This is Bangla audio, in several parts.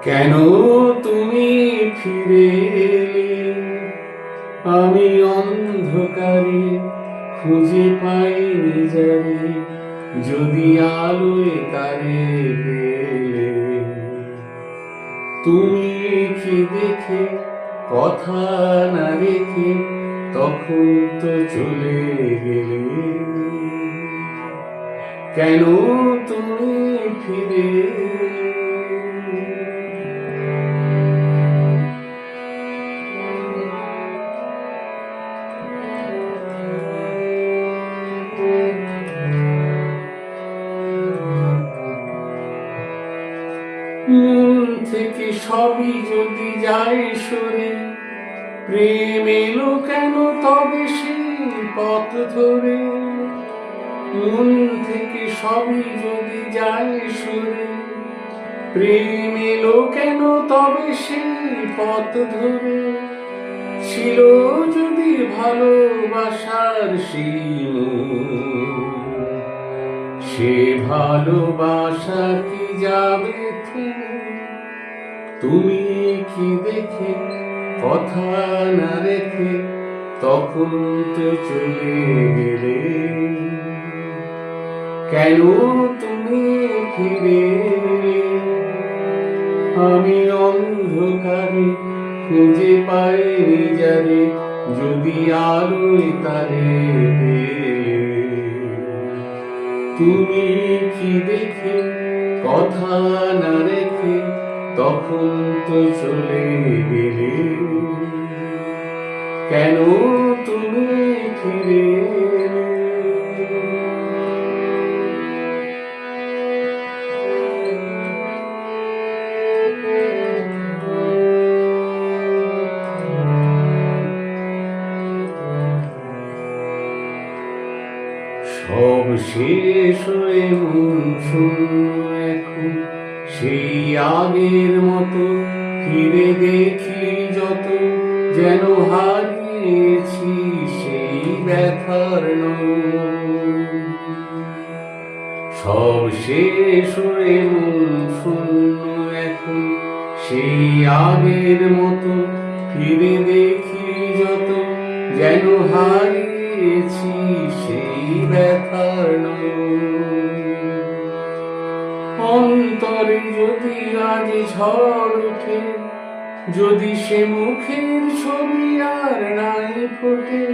কেন তুমি ফিরে এলে? আমি অন্ধকারে খুঁজে পাইনি যারে, যদি আলোয় তারে পেলে। তুমি কি দেখে কথা না রেখে তখন তো চলে গেলে? কেন তুমি ফিরে মন থেকে সবই যদি যায় সরে, প্রেম এলো কেন তবে সেই পথ ধরে? মন থেকে সবই যদি যায় সরে, প্রেম এলো কেন তবে সেই পথ ধরে? ছিল যদি ভালোবাসার সীমা, সে ভালোবাসা কি যাবে থেমে? তুমি কি দেখে কথা না রেখে তখন তো চলে গেলে? কেন তুমি ফিরে এলে? আমি অন্ধকারে খুঁজে পাইনি যারে, যদি আলোয় তারে পেলে। তুমি কি দেখে কথা না রেখে তখন তো চলে গেলে? কেন তুমি ফিরে এলে? সব শেষ হয়ে মন শূন্য এখন, সেই আগের মতো ফিরে দেখি যত, যেন হারিয়েছি সেই ব্যথার নয়। সব শেষ হয়ে মন শূন্য এখন, সেই আগের মতো ফিরে দেখি যত, যেন হারিয়েছি সেই ব্যথার নয়। অন্তরে যদি আজ ঝড় ওঠে, যদি সে মুখের ছবি আর নাই ফোটে।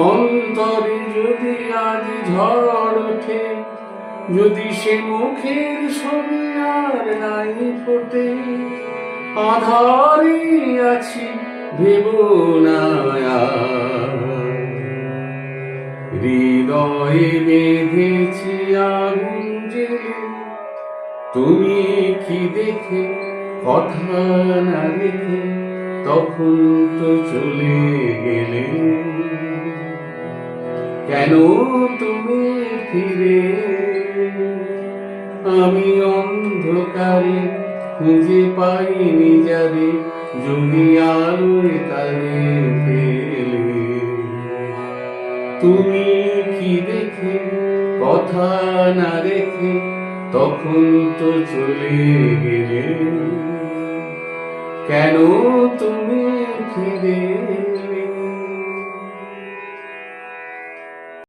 অন্তরে যদি আজ ঝড় ওঠে, যদি সে মুখের ছবি আর নাই ফোটে। আধারে আছি ভেবো না আর, হৃদয়ে বেঁধেছি আগুন জেলে। তুমি কি দেখে কথা না রেখে তখন তো চলে গেলে? কেন তুমি ফিরে এলে? আমি অন্ধকারে খুঁজে পাইনি যারে, যদি আলোয় তারে পেলে। তুমি কি দেখে কথা না রেখে তখন তো চলে গেলে? কেন তুমি ফিরে